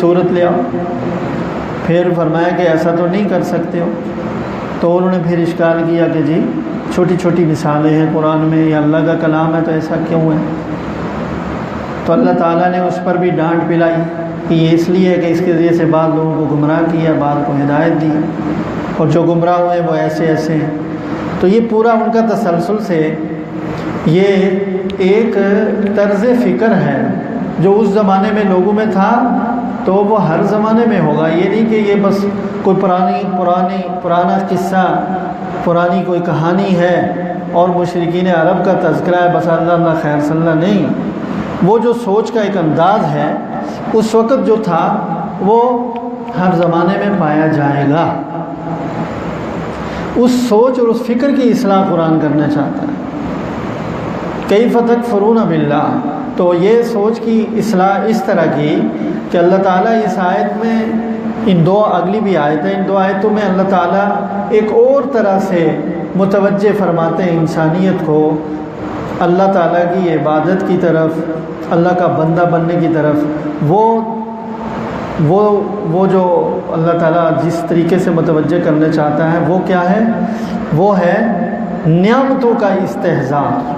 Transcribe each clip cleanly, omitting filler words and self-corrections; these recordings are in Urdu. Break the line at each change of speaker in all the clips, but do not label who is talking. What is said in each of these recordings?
صورت لے آؤ. پھر فرمایا کہ ایسا تو نہیں کر سکتے ہو. تو انہوں نے پھر اشکال کیا کہ جی چھوٹی چھوٹی مثالیں ہیں قرآن میں، یہ اللہ کا کلام ہے تو ایسا کیوں ہے؟ تو اللہ تعالیٰ نے اس پر بھی ڈانٹ پلائی کہ یہ اس لیے ہے کہ اس کے ذریعے سے بعض لوگوں کو گمراہ کیا، بعض کو ہدایت دی، اور جو گمراہ ہوئے وہ ایسے ایسے ہیں. تو یہ پورا ان کا تسلسل سے یہ ایک طرز فکر ہے جو اس زمانے میں لوگوں میں تھا تو وہ ہر زمانے میں ہوگا. یہ نہیں کہ یہ بس کوئی پرانا قصہ، پرانی کوئی کہانی ہے اور مشرکین عرب کا تذکرہ ہے، بس اللہ خیر صلی اللہ. نہیں، وہ جو سوچ کا ایک انداز ہے اس وقت جو تھا وہ ہر زمانے میں پایا جائے گا. اس سوچ اور اس فکر کی اصلاح قرآن کرنا چاہتا ہے. کیف تکفرون باللہ، تو یہ سوچ کی اصلاح اس طرح کی کہ اللہ تعالیٰ اس آیت میں ان دو اگلی بھی آیت ہے، ان دو آیتوں میں اللہ تعالیٰ ایک اور طرح سے متوجہ فرماتے ہیں انسانیت کو اللہ تعالیٰ کی عبادت کی طرف، اللہ کا بندہ بننے کی طرف. وہ جو اللہ تعالیٰ جس طریقے سے متوجہ کرنا چاہتا ہے وہ کیا ہے؟ وہ ہے نعمتوں کا استحضار.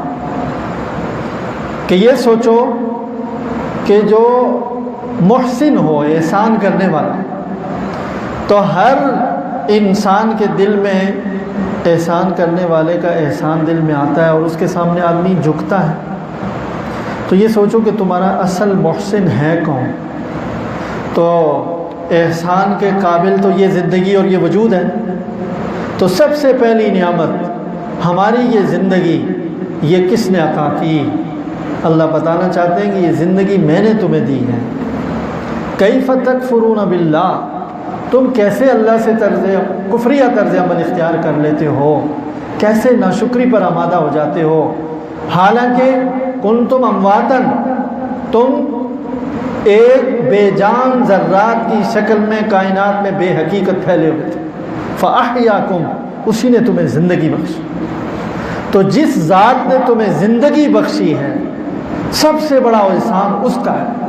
کہ یہ سوچو کہ جو محسن ہو، احسان کرنے والا، تو ہر انسان کے دل میں احسان کرنے والے کا احسان دل میں آتا ہے اور اس کے سامنے آدمی جھکتا ہے. تو یہ سوچو کہ تمہارا اصل محسن ہے کون؟ تو احسان کے قابل تو یہ زندگی اور یہ وجود ہے. تو سب سے پہلی نعمت ہماری یہ زندگی، یہ کس نے عطا کی؟ اللہ بتانا چاہتے ہیں کہ یہ زندگی میں نے تمہیں دی ہے. کیف تکفرون باللہ، تم کیسے اللہ سے کفریہ طرز عمل اختیار کر لیتے ہو، کیسے ناشکری پر آمادہ ہو جاتے ہو، حالانکہ کنتم امواتن، تم ایک بے جان ذرات کی شکل میں کائنات میں بے حقیقت پھیلے ہوئے تھے. فاحیاکم، اسی نے تمہیں زندگی بخشی. تو جس ذات نے تمہیں زندگی بخشی ہے سب سے بڑا احسان اس کا ہے.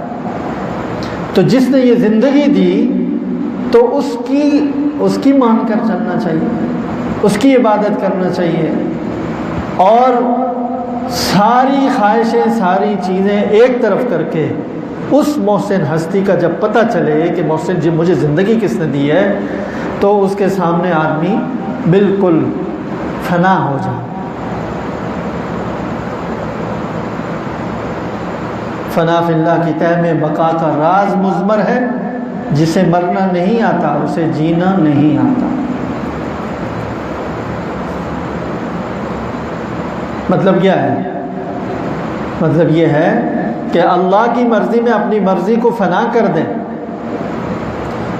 تو جس نے یہ زندگی دی تو اس کی مان کر چلنا چاہیے، اس کی عبادت کرنا چاہیے، اور ساری خواہشیں، ساری چیزیں ایک طرف کر کے اس محسن ہستی کا جب پتہ چلے کہ محسن جی مجھے زندگی کس نے دی ہے، تو اس کے سامنے آدمی بالکل فنا ہو جائے. فنا فی اللہ کی تہ میں بقا کا راز مضمر ہے. جسے مرنا نہیں آتا اسے جینا نہیں آتا. مطلب کیا ہے؟ مطلب یہ ہے کہ اللہ کی مرضی میں اپنی مرضی کو فنا کر دیں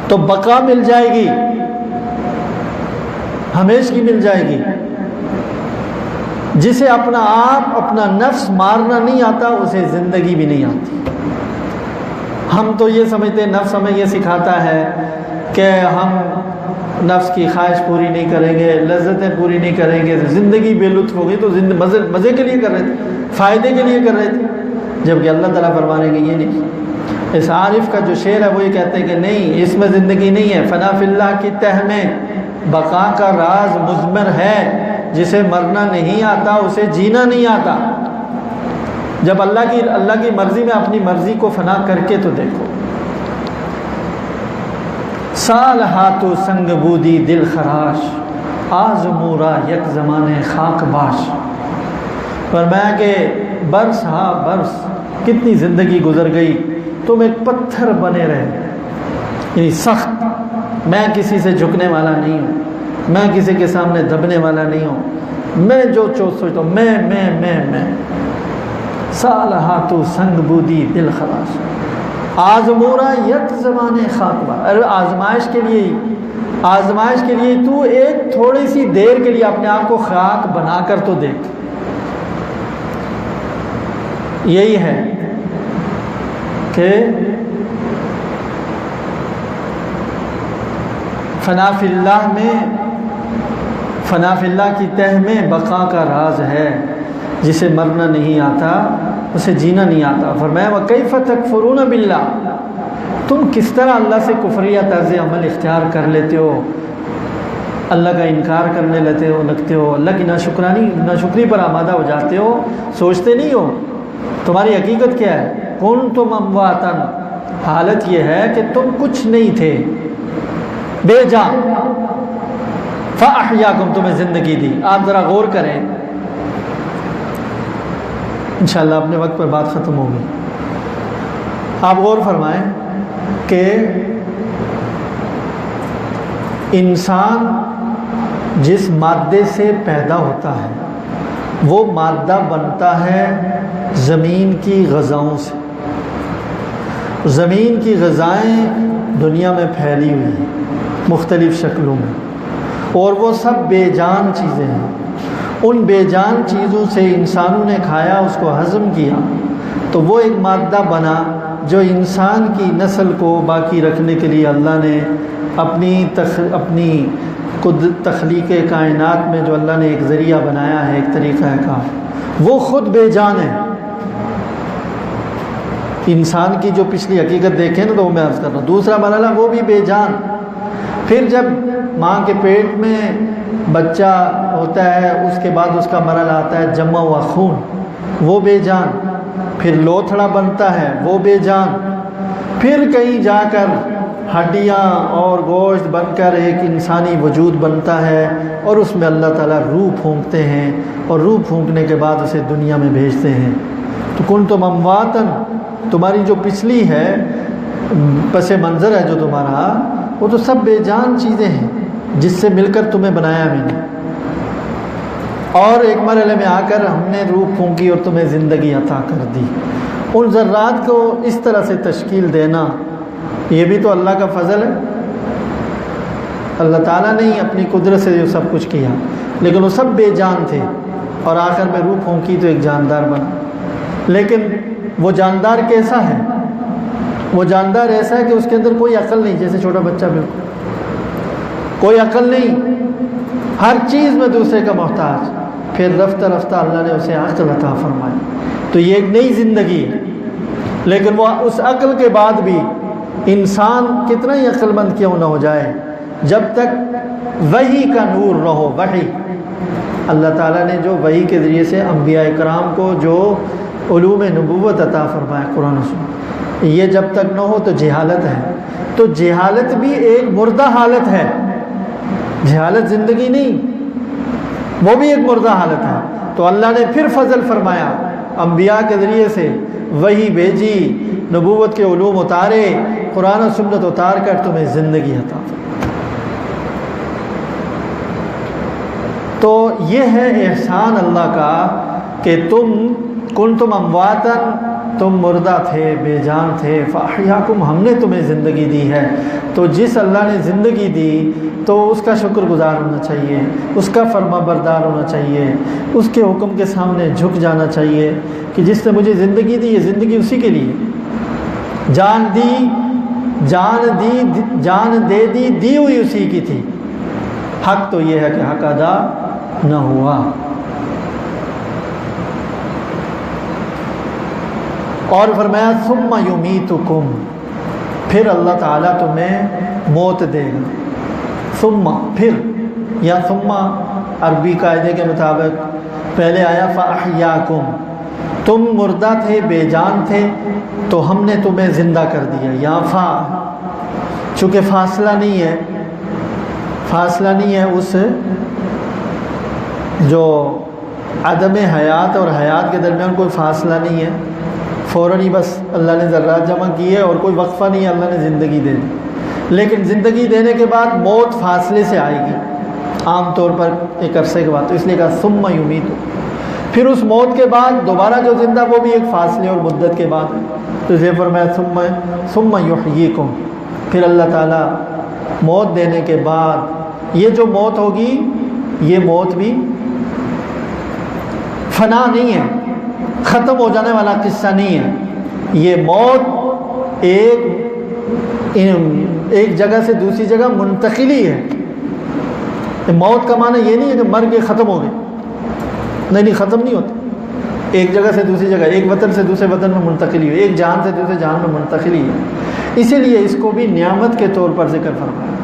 تو بقا مل جائے گی، ہمیشگی مل جائے گی. جسے اپنا آپ، اپنا نفس مارنا نہیں آتا اسے زندگی بھی نہیں آتی. ہم تو یہ سمجھتے ہیں، نفس ہمیں یہ سکھاتا ہے کہ ہم نفس کی خواہش پوری نہیں کریں گے، لذتیں پوری نہیں کریں گے، زندگی بے لطف ہوگی. تو مزے کے لیے کر رہے تھے، فائدے کے لیے کر رہے تھے، جبکہ اللہ تعالیٰ فرمانے کہ یہ نہیں. اس عارف کا جو شعر ہے وہ یہ کہتے ہیں کہ نہیں، اس میں زندگی نہیں ہے. فنا فی اللہ کی تہ میں بقا کا راز مضمر ہے. جسے مرنا نہیں آتا اسے جینا نہیں آتا. جب اللہ کی مرضی میں اپنی مرضی کو فنا کر کے تو دیکھو. سال ہاتھو سنگ بودی دل خراش، آزمورا یک زمانے خاک باش. فرمایا کہ برس ہاں برس، کتنی زندگی گزر گئی، تم ایک پتھر بنے رہے، یعنی سخت. میں کسی سے جھکنے والا نہیں ہوں، میں کسی کے سامنے دبنے والا نہیں ہوں، میں جو سوچتا ہوں میں. سال ہاتھو سنگ بودی دل خراش، آزمورا یک زمانے خاک باش. ارے آزمائش کے لیے تو ایک تھوڑی سی دیر کے لیے اپنے آپ کو خاک بنا کر تو دیکھ. یہی ہے کہ فنا فی اللہ کی تہ میں بقا کا راز ہے. جسے مرنا نہیں آتا اسے جینا نہیں آتا. فرمایا وَكَيْفَ تَكْفُرُونَ بِاللَّهِ، تم کس طرح اللہ سے کفریہ طرز عمل اختیار کر لیتے ہو، اللہ کا انکار کرنے لگتے ہو، اللہ کی ناشکری پر آمادہ ہو جاتے ہو، سوچتے نہیں ہو تمہاری حقیقت کیا ہے؟ کنتم امواتن، حالت یہ ہے کہ تم کچھ نہیں تھے، بے جان، فاحیاکم، تمہیں زندگی دی۔ آپ ذرا غور کریں، انشاءاللہ اپنے وقت پر بات ختم ہوگی۔ آپ غور فرمائیں کہ انسان جس مادے سے پیدا ہوتا ہے وہ مادہ بنتا ہے زمین کی غذاؤں سے۔ زمین کی غذائیں دنیا میں پھیلی ہوئی ہیں مختلف شکلوں میں، اور وہ سب بے جان چیزیں ہیں۔ ان بے جان چیزوں سے انسانوں نے کھایا، اس کو ہضم کیا، تو وہ ایک مادہ بنا جو انسان کی نسل کو باقی رکھنے کے لیے اللہ نے اپنی تخلیق کائنات میں جو اللہ نے ایک ذریعہ بنایا ہے، ایک طریقہ کار، وہ خود بے جان ہے۔ انسان کی جو پچھلی حقیقت دیکھیں نا، تو وہ میں عرض کر رہا ہوں، دوسرا مرحلہ وہ بھی بے جان۔ پھر جب ماں کے پیٹ میں بچہ ہوتا ہے، اس کے بعد اس کا مرحلہ آتا ہے جمع ہوا خون، وہ بے جان۔ پھر لوتھڑا بنتا ہے، وہ بے جان۔ پھر کہیں جا کر ہڈیاں اور گوشت بن کر ایک انسانی وجود بنتا ہے، اور اس میں اللہ تعالیٰ روح پھونکتے ہیں، اور روح پھونکنے کے بعد اسے دنیا میں بھیجتے ہیں۔ تو کنتم امواتن، تمہاری جو پچھلی ہے، پس منظر ہے جو تمہارا، وہ تو سب بے جان چیزیں ہیں جس سے مل کر تمہیں بنایا میں نے، اور ایک مرحلے میں آ کر ہم نے روح پھونکی اور تمہیں زندگی عطا کر دی۔ ان ذرات کو اس طرح سے تشکیل دینا، یہ بھی تو اللہ کا فضل ہے۔ اللہ تعالیٰ نے ہی اپنی قدرت سے جو سب کچھ کیا، لیکن وہ سب بے جان تھے، اور آخر میں روح پھونکی تو ایک جاندار بنا۔ لیکن وہ جاندار کیسا ہے؟ وہ جاندار ایسا ہے کہ اس کے اندر کوئی عقل نہیں، جیسے چھوٹا بچہ، بالکل کوئی عقل نہیں، ہر چیز میں دوسرے کا محتاج۔ پھر رفتہ رفتہ اللہ نے اسے عقل عطا فرمائی، تو یہ ایک نئی زندگی ہے۔ لیکن وہ اس عقل کے بعد بھی انسان کتنا ہی عقل مند کیوں نہ ہو جائے، جب تک وحی کا نور نہ ہو۔ وحی، اللہ تعالیٰ نے جو وحی کے ذریعے سے انبیاء کرام کو جو علوم نبوت عطا فرمایا، قرآن و سنت، یہ جب تک نہ ہو تو جہالت ہے۔ تو جہالت بھی ایک مردہ حالت ہے، جہالت زندگی نہیں، وہ بھی ایک مردہ حالت ہے۔ تو اللہ نے پھر فضل فرمایا، انبیاء کے ذریعے سے وحی بھیجی، نبوت کے علوم اتارے، قرآن و سنت اتار کر تمہیں زندگی عطا فرمائی۔ تو یہ ہے احسان اللہ کا کہ تم کنتم امواتن، تم مردہ تھے، بے جان تھے، فاحیاکم، ہم نے تمہیں زندگی دی ہے۔ تو جس اللہ نے زندگی دی تو اس کا شکر گزار ہونا چاہیے، اس کا فرما بردار ہونا چاہیے، اس کے حکم کے سامنے جھک جانا چاہیے کہ جس نے مجھے زندگی دی، یہ زندگی اسی کے لیے، جان دے دی ہوئی اسی کی تھی۔ حق تو یہ ہے کہ حق ادا نہ ہوا۔ اور فرمایا ثم یمیتکم، پھر اللہ تعالیٰ تمہیں موت دے گا۔ ثم، پھر، یا ثم عربی قاعدے کے مطابق پہلے آیا فاحیاکم، تم مردہ تھے، بے جان تھے، تو ہم نے تمہیں زندہ کر دیا۔ یا فا، چونکہ فاصلہ نہیں ہے اس جو عدم حیات اور حیات کے درمیان کوئی فاصلہ نہیں ہے، فوراً ہی بس اللہ نے ذرات جمع کیے اور کوئی وقفہ نہیں ہے، اللہ نے زندگی دے دی۔ لیکن زندگی دینے کے بعد موت فاصلے سے آئے گی، عام طور پر ایک عرصے کے بعد، تو اس لیے کہا ثم یمیتو، پھر اس موت کے بعد دوبارہ جو زندہ، وہ بھی ایک فاصلے اور مدت کے بعد، تو اس لیے فرمایا ثم یحییکم، پھر اللہ تعالیٰ موت دینے کے بعد، یہ جو موت ہوگی، یہ موت بھی فنا نہیں ہے، ختم ہو جانے والا قصہ نہیں ہے، یہ موت ایک جگہ سے دوسری جگہ منتقلی ہے۔ موت کا معنی یہ نہیں ہے کہ مر کے ختم ہو گئے، نہیں، ختم نہیں ہوتا، ایک جگہ سے دوسری جگہ، ایک وطن سے دوسرے وطن میں منتقلی ہوئی، ایک جہان سے دوسرے جہان میں منتقلی ہے، اسی لیے اس کو بھی نعمت کے طور پر ذکر فرمایا،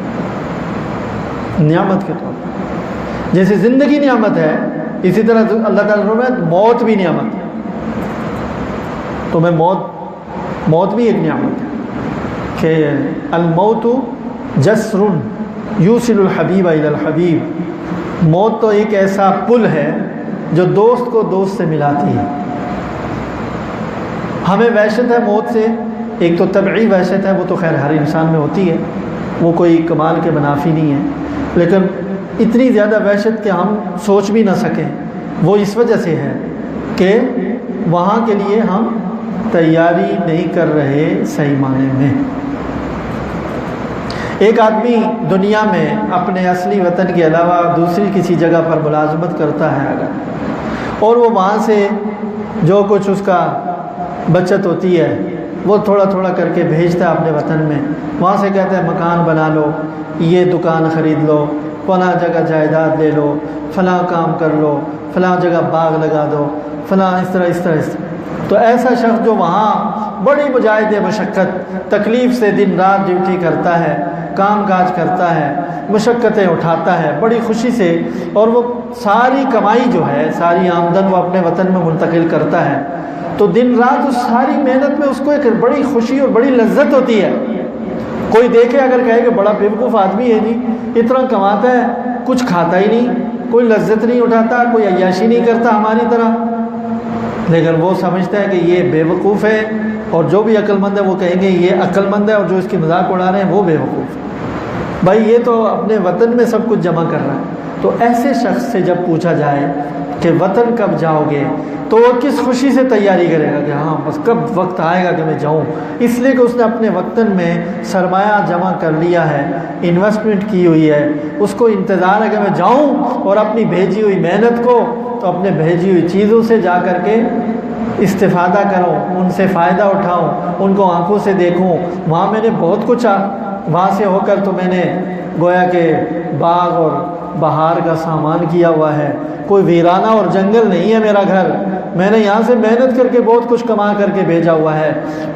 نعمت کے طور پر۔ جیسے زندگی نعمت ہے، اسی طرح اللہ تعالیٰ نے فرمایا موت بھی نعمت ہے، تو میں موت بھی ایک نعمت ہے کہ الموت جسر یوصل الحبیب الی الحبیب، موت تو ایک ایسا پل ہے جو دوست کو دوست سے ملاتی ہے۔ ہمیں وحشت ہے موت سے، ایک تو طبعی وحشت ہے، وہ تو خیر ہر انسان میں ہوتی ہے، وہ کوئی کمال کے منافی نہیں ہے، لیکن اتنی زیادہ وحشت کہ ہم سوچ بھی نہ سکیں، وہ اس وجہ سے ہے کہ وہاں کے لیے ہم تیاری نہیں کر رہے صحیح معنی میں۔ ایک آدمی دنیا میں اپنے اصلی وطن کے علاوہ دوسری کسی جگہ پر ملازمت کرتا ہے اگر، اور وہ وہاں سے جو کچھ اس کا بچت ہوتی ہے وہ تھوڑا تھوڑا کر کے بھیجتا ہے اپنے وطن میں، وہاں سے کہتے ہیں مکان بنا لو، یہ دکان خرید لو، فلاں جگہ جائیداد لے لو، فلاں کام کر لو، فلاں جگہ باغ لگا دو، فلاں اس طرح۔ تو ایسا شخص جو وہاں بڑی مجاہد مشقت تکلیف سے دن رات ڈیوٹی کرتا ہے، کام کاج کرتا ہے، مشقتیں اٹھاتا ہے بڑی خوشی سے، اور وہ ساری کمائی جو ہے، ساری آمدن وہ اپنے وطن میں منتقل کرتا ہے، تو دن رات اس ساری محنت میں اس کو ایک بڑی خوشی اور بڑی لذت ہوتی ہے۔ کوئی دیکھے اگر کہے کہ بڑا بیوقوف آدمی ہے جی، اتنا کماتا ہے کچھ کھاتا ہی نہیں، کوئی لذت نہیں اٹھاتا، کوئی عیاشی نہیں کرتا ہماری طرح، لیکن وہ سمجھتا ہے کہ یہ بے وقوف ہے، اور جو بھی عقل مند ہے وہ کہیں گے یہ عقل مند ہے، اور جو اس کی مذاق اڑا رہے ہیں وہ بے وقوف ہے۔ بھائی یہ تو اپنے وطن میں سب کچھ جمع کر رہا ہے۔ تو ایسے شخص سے جب پوچھا جائے کہ وطن کب جاؤ گے، تو وہ کس خوشی سے تیاری کرے گا کہ ہاں بس کب وقت آئے گا کہ میں جاؤں، اس لیے کہ اس نے اپنے وطن میں سرمایہ جمع کر لیا ہے، انویسٹمنٹ کی ہوئی ہے، اس کو انتظار ہے کہ میں جاؤں اور اپنی بھیجی ہوئی محنت کو، تو اپنے بھیجی ہوئی چیزوں سے جا کر کے استفادہ کروں، ان سے فائدہ اٹھاؤں، ان کو آنکھوں سے دیکھوں، وہاں میں نے بہت کچھ وہاں سے ہو کر تو میں نے گویا کہ باغ اور بہار کا سامان کیا ہوا ہے، کوئی ویرانہ اور جنگل نہیں ہے میرا گھر، میں نے یہاں سے محنت کر کے بہت کچھ کما کر کے بھیجا ہوا ہے۔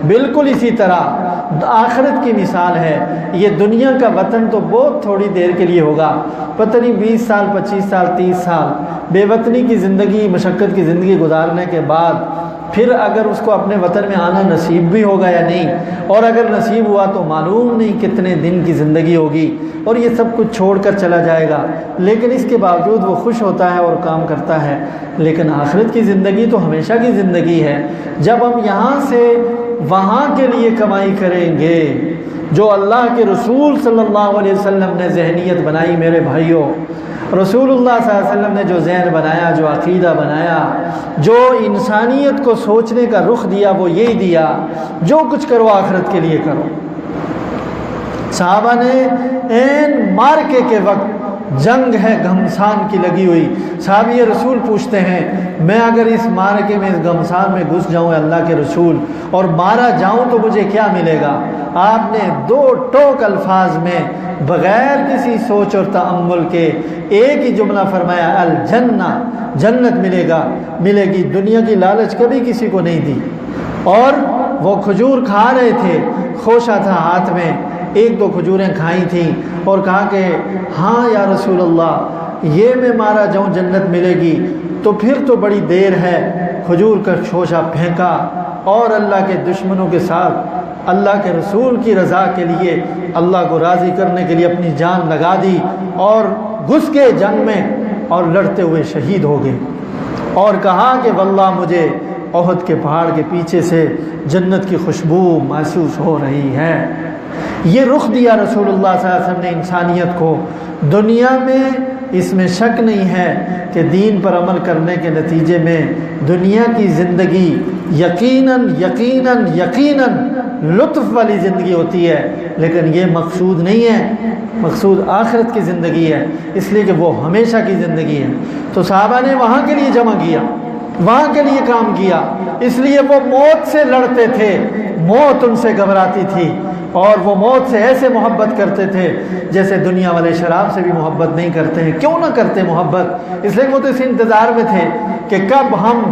بالکل اسی طرح آخرت کی مثال ہے، یہ دنیا کا وطن تو بہت تھوڑی دیر کے لیے ہوگا، پتہ نہیں 20 سال 25 سال 30 سال بے وطنی کی زندگی، مشقت کی زندگی گزارنے کے بعد پھر اگر اس کو اپنے وطن میں آنا نصیب بھی ہوگا یا نہیں، اور اگر نصیب ہوا تو معلوم نہیں کتنے دن کی زندگی ہوگی، اور یہ سب کچھ چھوڑ کر چلا جائے گا، لیکن اس کے باوجود وہ خوش ہوتا ہے اور کام کرتا ہے۔ لیکن آخرت کی زندگی تو ہمیشہ کی زندگی ہے، جب ہم یہاں سے وہاں کے لیے کمائی کریں گے، جو اللہ کے رسول صلی اللہ علیہ وسلم نے ذہنیت بنائی۔ میرے بھائیوں، رسول اللہ صلی اللہ علیہ وسلم نے جو ذہن بنایا، جو عقیدہ بنایا، جو انسانیت کو سوچنے کا رخ دیا، وہ یہی دیا جو کچھ کرو آخرت کے لیے کرو۔ صحابہ نے عین مارکے کے وقت، جنگ ہے گھمسان کی لگی ہوئی، صحابی رسول پوچھتے ہیں میں اگر اس مارکے میں، اس گھمسان میں گھس جاؤں اللہ کے رسول، اور مارا جاؤں تو مجھے کیا ملے گا؟ آپ نے 2 ٹوک الفاظ میں بغیر کسی سوچ اور تأمل کے ایک ہی جملہ فرمایا، الجنہ، جنت ملے گی۔ دنیا کی لالچ کبھی کسی کو نہیں دی، اور وہ کھجور کھا رہے تھے، خوشا تھا ہاتھ میں، 1-2 کھجوریں کھائی تھیں، اور کہا کہ ہاں یا رسول اللہ، یہ میں مارا جاؤں جنت ملے گی، تو پھر تو بڑی دیر ہے۔ کھجور کا شوشہ پھینکا، اور اللہ کے دشمنوں کے ساتھ اللہ کے رسول کی رضا کے لیے، اللہ کو راضی کرنے کے لیے اپنی جان لگا دی، اور گھس کے جنگ میں، اور لڑتے ہوئے شہید ہو گئے، اور کہا کہ واللہ مجھے احد کے پہاڑ کے پیچھے سے جنت کی خوشبو محسوس ہو رہی ہے۔ یہ رخ دیا رسول اللہ صلی اللہ علیہ وسلم نے انسانیت کو۔ دنیا میں اس میں شک نہیں ہے کہ دین پر عمل کرنے کے نتیجے میں دنیا کی زندگی یقیناً یقیناً یقیناً لطف والی زندگی ہوتی ہے، لیکن یہ مقصود نہیں ہے، مقصود آخرت کی زندگی ہے، اس لیے کہ وہ ہمیشہ کی زندگی ہے۔ تو صحابہ نے وہاں کے لیے جمع کیا، وہاں کے لیے کام کیا، اس لیے وہ موت سے لڑتے تھے، موت ان سے گھبراتی تھی، اور وہ موت سے ایسے محبت کرتے تھے جیسے دنیا والے شراب سے بھی محبت نہیں کرتے ہیں۔ کیوں نہ کرتے محبت؟ اس لیے وہ تو اس انتظار میں تھے کہ کب ہم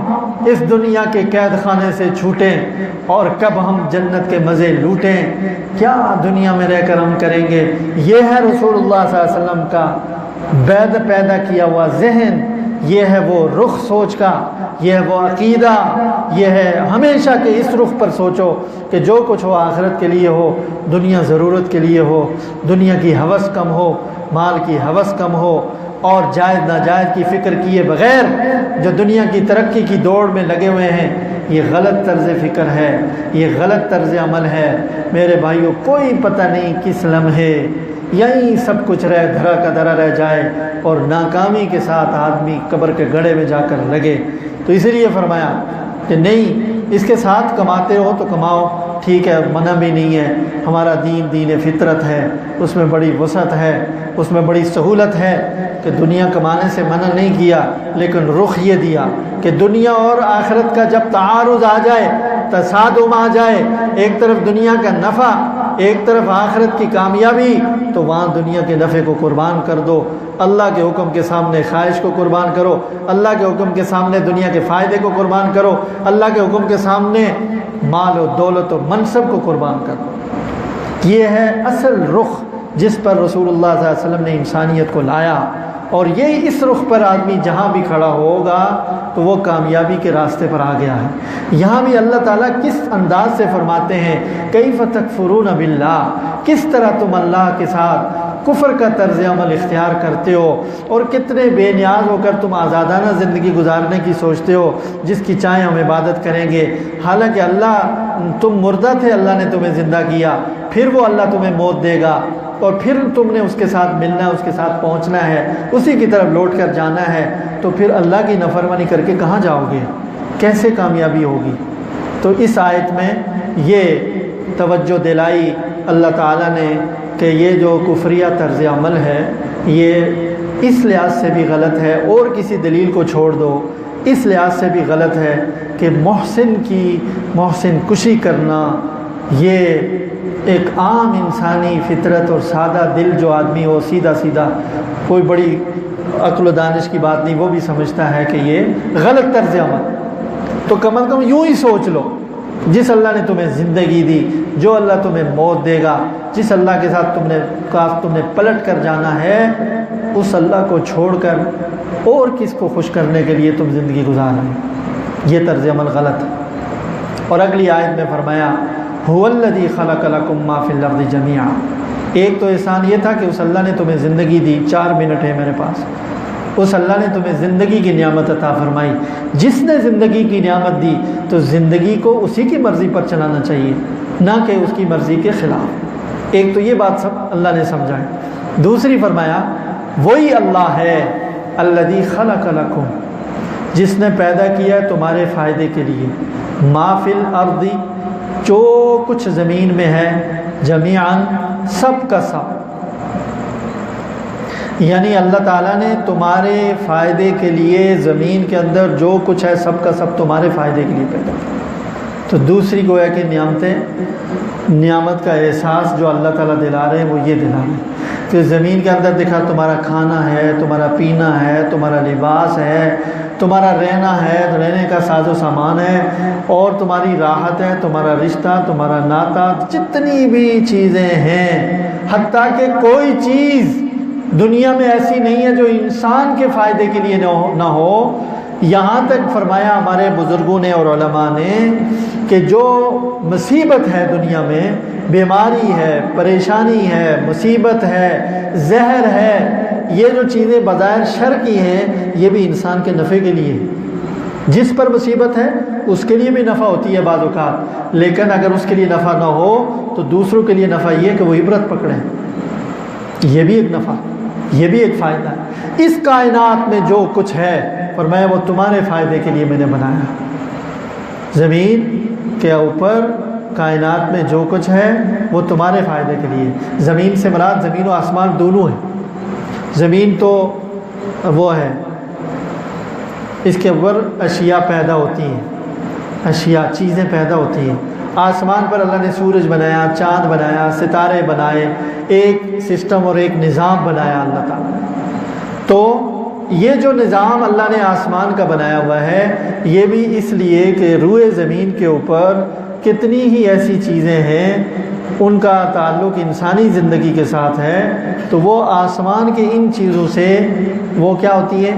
اس دنیا کے قید خانے سے چھوٹیں اور کب ہم جنت کے مزے لوٹیں، کیا دنیا میں رہ کر ہم کریں گے۔ یہ ہے رسول اللہ صلی اللہ علیہ وسلم کا پیدا کیا ہوا ذہن، یہ ہے وہ رخ سوچ کا، یہ ہے وہ عقیدہ، یہ ہے ہمیشہ کہ اس رخ پر سوچو کہ جو کچھ ہو آخرت کے لیے ہو، دنیا ضرورت کے لیے ہو، دنیا کی ہوس کم ہو، مال کی ہوس کم ہو، اور جائز ناجائز کی فکر کیے بغیر جو دنیا کی ترقی کی دوڑ میں لگے ہوئے ہیں، یہ غلط طرز فکر ہے، یہ غلط طرز عمل ہے۔ میرے بھائیوں، کوئی پتہ نہیں کس لمحے یہیں سب کچھ دھرا کا دھرا رہ جائے اور ناکامی کے ساتھ آدمی قبر کے گڑھے میں جا کر لگے۔ تو اسی لیے فرمایا کہ نہیں، اس کے ساتھ کماتے ہو تو کماؤ، ٹھیک ہے، منع بھی نہیں ہے۔ ہمارا دین فطرت ہے، اس میں بڑی وسعت ہے، اس میں بڑی سہولت ہے کہ دنیا کمانے سے منع نہیں کیا، لیکن رخ یہ دیا کہ دنیا اور آخرت کا جب تعارض آ جائے، تصادم آ جائے، ایک طرف دنیا کا نفع، ایک طرف آخرت کی کامیابی، تو وہاں دنیا کے نفع کو قربان کر دو، اللہ کے حکم کے سامنے خواہش کو قربان کرو، اللہ کے حکم کے سامنے دنیا کے فائدے کو قربان کرو، اللہ کے حکم کے سامنے مال و دولت و منصب کو قربان کرو۔ یہ ہے اصل رخ جس پر رسول اللہ صلی اللہ علیہ وسلم نے انسانیت کو لایا، اور یہ اس رخ پر آدمی جہاں بھی کھڑا ہوگا تو وہ کامیابی کے راستے پر آ گیا ہے۔ یہاں بھی اللہ تعالیٰ کس انداز سے فرماتے ہیں، کیف تکفرون باللہ، کس طرح تم اللہ کے ساتھ کفر کا طرز عمل اختیار کرتے ہو، اور کتنے بے نیاز ہو کر تم آزادانہ زندگی گزارنے کی سوچتے ہو، جس کی چاہے ہم عبادت کریں گے، حالانکہ اللہ، تم مردہ تھے، اللہ نے تمہیں زندہ کیا، پھر وہ اللہ تمہیں موت دے گا، اور پھر تم نے اس کے ساتھ ملنا ہے، اس کے ساتھ پہنچنا ہے، اسی کی طرف لوٹ کر جانا ہے، تو پھر اللہ کی نافرمانی کر کے کہاں جاؤ گے؟ کیسے کامیابی ہوگی؟ تو اس آیت میں یہ توجہ دلائی اللہ تعالیٰ نے کہ یہ جو کفریہ طرز عمل ہے، یہ اس لحاظ سے بھی غلط ہے، اور کسی دلیل کو چھوڑ دو، اس لحاظ سے بھی غلط ہے کہ محسن کشی کرنا یہ ایک عام انسانی فطرت اور سادہ دل جو آدمی ہو، سیدھا کوئی بڑی عقل و دانش کی بات نہیں، وہ بھی سمجھتا ہے کہ یہ غلط طرز عمل۔ تو کم از کم یوں ہی سوچ لو، جس اللہ نے تمہیں زندگی دی، جو اللہ تمہیں موت دے گا، جس اللہ کے ساتھ تم نے پلٹ کر جانا ہے، اس اللہ کو چھوڑ کر اور کس کو خوش کرنے کے لیے تم زندگی گزار رہے ہیں؟ یہ طرز عمل غلط ہے۔ اور اگلی آیت میں فرمایا هو الذی خلق لکم ما فی الارض جمیعا۔ ایک تو احسان یہ تھا کہ اس اللہ نے تمہیں زندگی دی، 4 منٹ ہے میرے پاس، اس اللہ نے تمہیں زندگی کی نعمت عطا فرمائی۔ جس نے زندگی کی نعمت دی تو زندگی کو اسی کی مرضی پر چلانا چاہیے، نہ کہ اس کی مرضی کے خلاف۔ ایک تو یہ بات سب اللہ نے سمجھائی۔ دوسری فرمایا وہی اللہ ہے الذی خلق لکم، جس نے پیدا کیا ہے تمہارے فائدے کے لیے، ما فی الارض، جو کچھ زمین میں ہے، جمیعاً، سب کا سب، یعنی اللہ تعالیٰ نے تمہارے فائدے کے لیے زمین کے اندر جو کچھ ہے سب کا سب تمہارے فائدے کے لیے پیدا کیا۔ تو دوسری گویا کہ نعمت کا احساس جو اللہ تعالیٰ دلا رہے ہیں وہ یہ دلا رہے ہیں کہ زمین کے اندر دیکھا تمہارا کھانا ہے، تمہارا پینا ہے، تمہارا لباس ہے، تمہارا رہنا ہے، رہنے کا ساز و سامان ہے، اور تمہاری راحت ہے، تمہارا رشتہ، تمہارا ناتا، جتنی بھی چیزیں ہیں، حتیٰ کہ کوئی چیز دنیا میں ایسی نہیں ہے جو انسان کے فائدے کے لیے نہ ہو۔ یہاں تک فرمایا ہمارے بزرگوں نے اور علماء نے کہ جو مصیبت ہے دنیا میں، بیماری ہے، پریشانی ہے، مصیبت ہے، زہر ہے، یہ جو چیزیں بظاہر شر کی ہیں، یہ بھی انسان کے نفع کے لیے، جس پر مصیبت ہے اس کے لیے بھی نفع ہوتی ہے بعض اوقات، لیکن اگر اس کے لیے نفع نہ ہو تو دوسروں کے لیے نفع یہ کہ وہ عبرت پکڑیں، یہ بھی ایک نفع، یہ بھی ایک فائدہ ہے۔ اس کائنات میں جو کچھ ہے فرمایا وہ تمہارے فائدے کے لیے میں نے بنایا۔ زمین کے اوپر کائنات میں جو کچھ ہے وہ تمہارے فائدے کے لیے۔ زمین سے مراد زمین و آسمان دونوں ہیں۔ زمین تو وہ ہے، اس کے اوپر اشیاء پیدا ہوتی ہیں، اشیاء، چیزیں پیدا ہوتی ہیں، آسمان پر اللہ نے سورج بنایا، چاند بنایا، ستارے بنائے، ایک سسٹم اور ایک نظام بنایا اللہ تعالیٰ نے۔ تو یہ جو نظام اللہ نے آسمان کا بنایا ہوا ہے، یہ بھی اس لیے کہ روئے زمین کے اوپر کتنی ہی ایسی چیزیں ہیں ان کا تعلق انسانی زندگی کے ساتھ ہے، تو وہ آسمان کے ان چیزوں سے وہ کیا ہوتی ہے،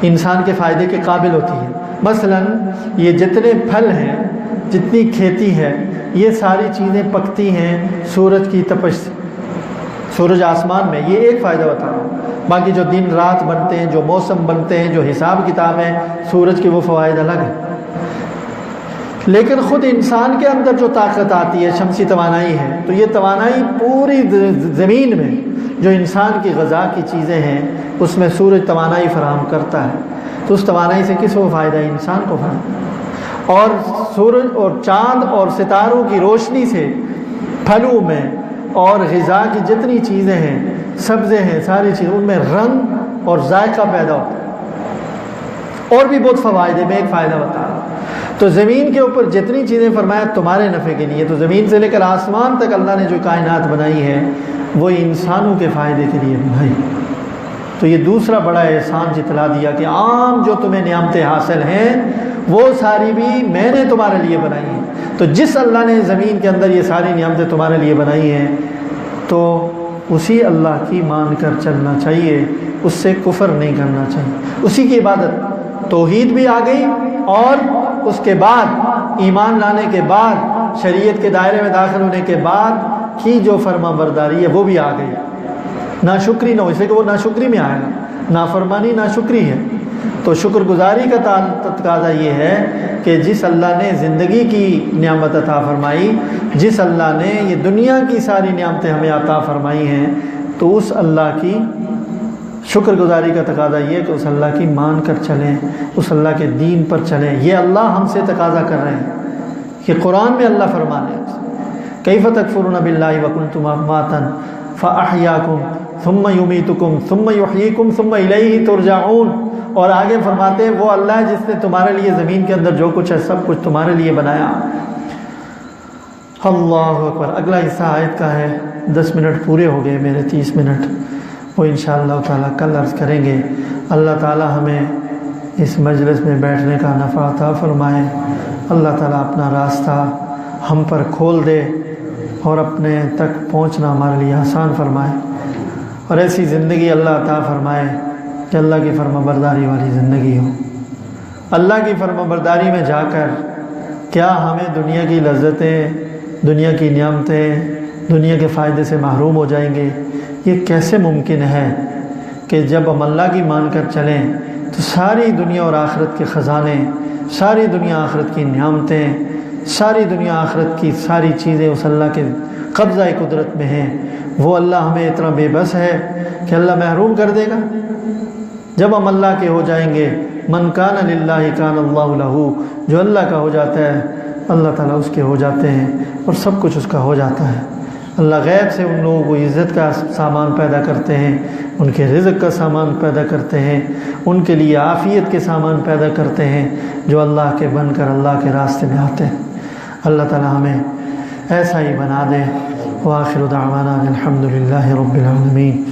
انسان کے فائدے کے قابل ہوتی ہے۔ مثلا یہ جتنے پھل ہیں، جتنی کھیتی ہے، یہ ساری چیزیں پکتی ہیں سورج کی تپش سے، سورج آسمان میں، یہ ایک فائدہ بتا رہا ہوں۔ باقی جو دن رات بنتے ہیں، جو موسم بنتے ہیں، جو حساب کتاب ہے سورج کے، وہ فوائد الگ ہیں۔ لیکن خود انسان کے اندر جو طاقت آتی ہے، شمسی توانائی ہے، تو یہ توانائی پوری زمین میں جو انسان کی غذا کی چیزیں ہیں اس میں سورج توانائی فراہم کرتا ہے، تو اس توانائی سے کس کو فائدہ ہے؟ انسان کو فائدہ۔ اور سورج اور چاند اور ستاروں کی روشنی سے پھلوں میں اور غذا کی جتنی چیزیں ہیں، سبزے ہیں، ساری چیزیں، ان میں رنگ اور ذائقہ پیدا ہوتا ہے، اور بھی بہت فوائد ہیں۔ میں ایک فائدہ بتا رہا ہوں۔ تو زمین کے اوپر جتنی چیزیں فرمایا تمہارے نفع کے لیے، تو زمین سے لے کر آسمان تک اللہ نے جو کائنات بنائی ہے وہ انسانوں کے فائدے کے لیے بنائی۔ تو یہ دوسرا بڑا احسان جتلا دیا کہ عام جو تمہیں نعمتیں حاصل ہیں وہ ساری بھی میں نے تمہارے لیے بنائی ہیں۔ تو جس اللہ نے زمین کے اندر یہ ساری نعمتیں تمہارے لیے بنائی ہیں، تو اسی اللہ کی مان کر چلنا چاہیے، اس سے کفر نہیں کرنا چاہیے، اسی کی عبادت۔ توحید بھی آ گئی، اور اس کے بعد ایمان لانے کے بعد، شریعت کے دائرے میں داخل ہونے کے بعد کی جو فرما برداری ہے وہ بھی آ گئی۔ ناشکری نہ ہو، اس لیے کہ وہ ناشکری میں آئے گا، نافرمانی ناشکری ہے۔ تو شکر گزاری کا تقاضا یہ ہے کہ جس اللہ نے زندگی کی نعمت عطا فرمائی، جس اللہ نے یہ دنیا کی ساری نعمتیں ہمیں عطا فرمائی ہیں، تو اس اللہ کی شکر گزاری کا تقاضا یہ ہے کہ اس اللہ کی مان کر چلیں، اس اللہ کے دین پر چلیں۔ یہ اللہ ہم سے تقاضا کر رہے ہیں کہ قرآن میں اللہ فرمانے کیف تکفرون باللہ وکنتم امواتا فاحیاکم ثم یمیتکم ثم یحییکم ثم الیہ ترجعون۔ اور آگے فرماتے ہیں وہ اللہ ہے جس نے تمہارے لیے زمین کے اندر جو کچھ ہے سب کچھ تمہارے لیے بنایا۔ اللہ اکبر۔ اگلا حصہ آیت کا ہے، 10 منٹ پورے ہو گئے میرے، 30 منٹ، وہ انشاءاللہ تعالیٰ کل عرض کریں گے۔ اللہ تعالیٰ ہمیں اس مجلس میں بیٹھنے کا نفع عطا فرمائے، اللہ تعالیٰ اپنا راستہ ہم پر کھول دے اور اپنے تک پہنچنا ہمارے لیے آسان فرمائے، اور ایسی زندگی اللہ عطا فرمائے کہ اللہ کی فرما برداری والی زندگی ہو۔ اللہ کی فرما برداری میں جا کر کیا ہمیں دنیا کی لذتیں، دنیا کی نعمتیں، دنیا کے فائدے سے محروم ہو جائیں گے؟ یہ کیسے ممکن ہے کہ جب ہم اللہ کی مان کر چلیں تو ساری دنیا اور آخرت کے خزانے، ساری دنیا آخرت کی نعمتیں، ساری دنیا آخرت کی ساری چیزیں اس اللہ کے قبضہ قدرت میں ہیں؟ وہ اللہ ہمیں اتنا بے بس ہے کہ اللہ محروم کر دے گا؟ جب ہم اللہ کے ہو جائیں گے، من کان للہ کان اللہ لہ، جو اللہ کا ہو جاتا ہے اللہ تعالیٰ اس کے ہو جاتے ہیں، اور سب کچھ اس کا ہو جاتا ہے۔ اللہ غیب سے ان لوگوں کو عزت کا سامان پیدا کرتے ہیں، ان کے رزق کا سامان پیدا کرتے ہیں، ان کے لیے عافیت کے سامان پیدا کرتے ہیں جو اللہ کے بن کر اللہ کے راستے میں آتے ہیں۔ اللہ تعالیٰ ہمیں ایسا ہی بنا دے۔ وآخر دعوانا الحمد للہ رب العالمین۔